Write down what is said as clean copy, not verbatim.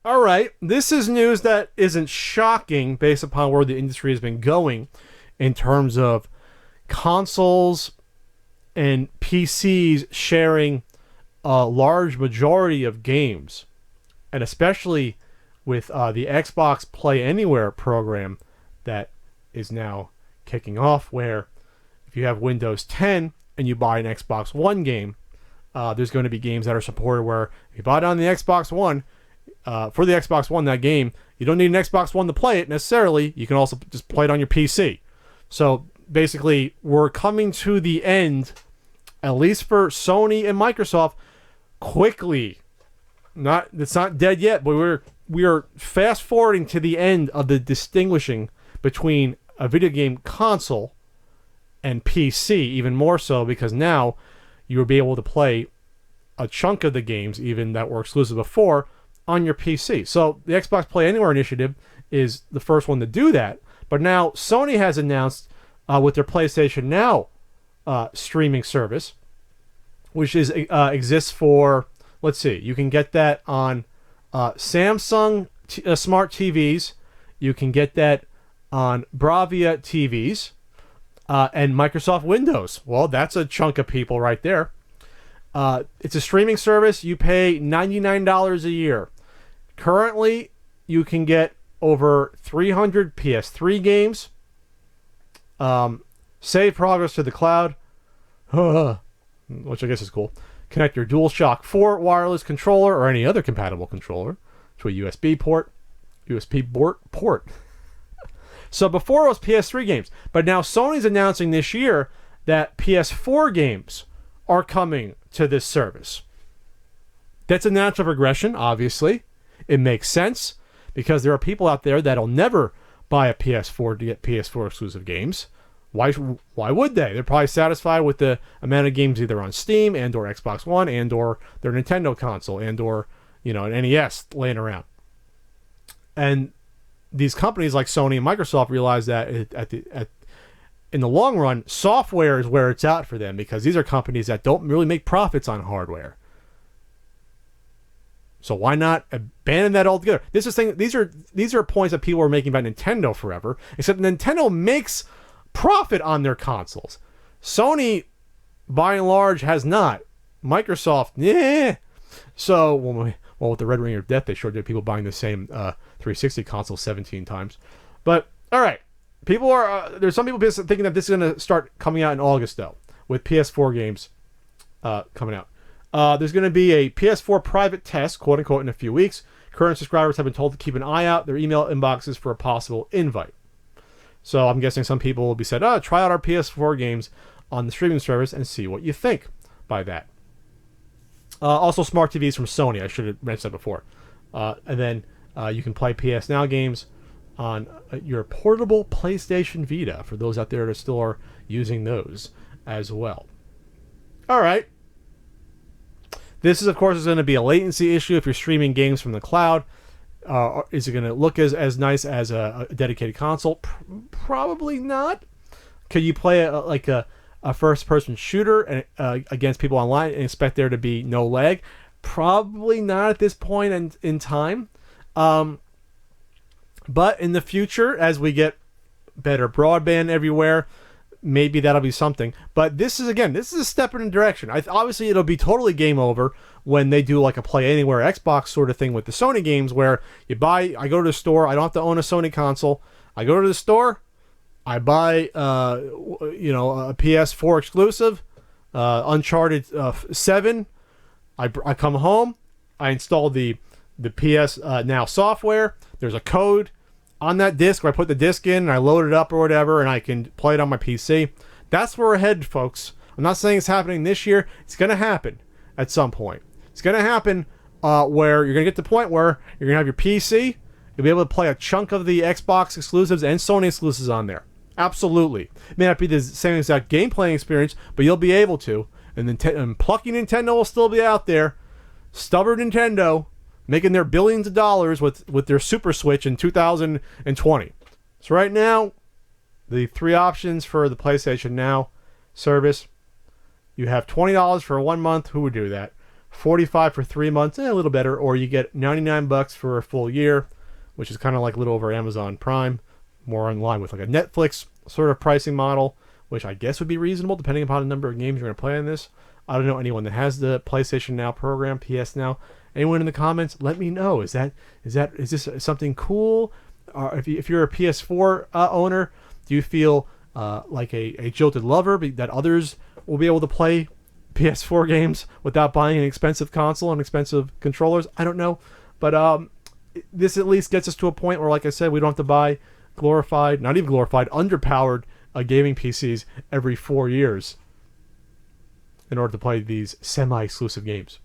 All right, this is news that isn't shocking based upon where the industry has been going in terms of consoles and PCs sharing a large majority of games, and especially with the Xbox Play Anywhere program that is now kicking off, where if you have Windows 10 and you buy an Xbox One game, there's going to be games that are supported where if you buy it on the Xbox One, for the Xbox One, that game, you don't need an Xbox One to play it necessarily. You can also just play it on your PC. So basically, we're coming to the end, at least for Sony and Microsoft, quickly. It's not dead yet, but we are fast forwarding to the end of the distinguishing between a video game console and PC, even more so because now you will be able to play a chunk of the games even that were exclusive before on your PC. So the Xbox Play Anywhere initiative is the first one to do that. But now Sony has announced with their PlayStation Now streaming service, which exists for, let's see, you can get that on Samsung smart TVs. You can get that on Bravia TVs and Microsoft Windows. Well, that's a chunk of people right there. It's a streaming service. You pay $99 a year. Currently, you can get over 300 PS3 games. Save progress to the cloud, which I guess is cool. Connect your DualShock 4 wireless controller or any other compatible controller to a USB port. So before it was PS3 games, but now Sony's announcing this year that PS4 games are coming to this service. That's a natural progression, obviously. It makes sense because there are people out there that'll never buy a PS4 to get PS4 exclusive games. Why would they? They're probably satisfied with the amount of games either on Steam and or Xbox One and or their Nintendo console and or, an NES laying around. And these companies like Sony and Microsoft realize that in the long run, software is where it's at for them because these are companies that don't really make profits on hardware. So why not abandon that altogether? These are points that people are making about Nintendo forever, except Nintendo makes profit on their consoles. Sony, by and large, has not. Microsoft, yeah. So, with the Red Ring of Death, they sure did people buying the same 360 console 17 times. But, all right. There's some people thinking that this is going to start coming out in August, though, with PS4 games coming out. There's going to be a PS4 private test, quote unquote, in a few weeks. Current subscribers have been told to keep an eye out their email inboxes for a possible invite. So I'm guessing some people will be said, try out our PS4 games on the streaming service and see what you think by that. Also, smart TVs from Sony. I should have mentioned that before. And then you can play PS Now games on your portable PlayStation Vita for those out there that still are using those as well. All right. This is, of course, going to be a latency issue if you're streaming games from the cloud. Is it going to look as nice as a dedicated console? Probably not. Could you play a first-person shooter against people online and expect there to be no lag? Probably not at this point in time. But in the future, as we get better broadband everywhere, maybe that'll be something. But this is a step in a direction. Obviously, it'll be totally game over when they do like a Play Anywhere Xbox sort of thing with the Sony games where I go to the store, I don't have to own a Sony console. I go to the store, I buy, a PS4 exclusive, Uncharted 7. I come home, I install the PS Now software. There's a code on that disc where I put the disc in and I load it up or whatever and I can play it on my PC. That's where we're headed, folks. I'm not saying it's happening this year. It's going to happen at some point. It's going to happen where you're going to get to the point where you're going to have your PC. You'll be able to play a chunk of the Xbox exclusives and Sony exclusives on there. Absolutely. It may not be the same exact gameplay experience, but you'll be able to. And plucky Nintendo will still be out there. Stubborn Nintendo making their billions of dollars with their Super Switch in 2020. So right now, the three options for the PlayStation Now service, you have $20 for 1 month. Who would do that? $45 for 3 months, a little better, or you get $99 for a full year, which is kind of like a little over Amazon Prime, more in line with like a Netflix sort of pricing model, which I guess would be reasonable depending upon the number of games you're going to play on this. I don't know anyone that has the PlayStation Now program, PS Now. Anyone in the comments, let me know. Is this something cool? If you're a PS4 owner, do you feel like a jilted lover that others will be able to play PS4 games without buying an expensive console and expensive controllers? I don't know, but this at least gets us to a point where, like I said, we don't have to buy not even glorified, underpowered gaming PCs every 4 years in order to play these semi-exclusive games.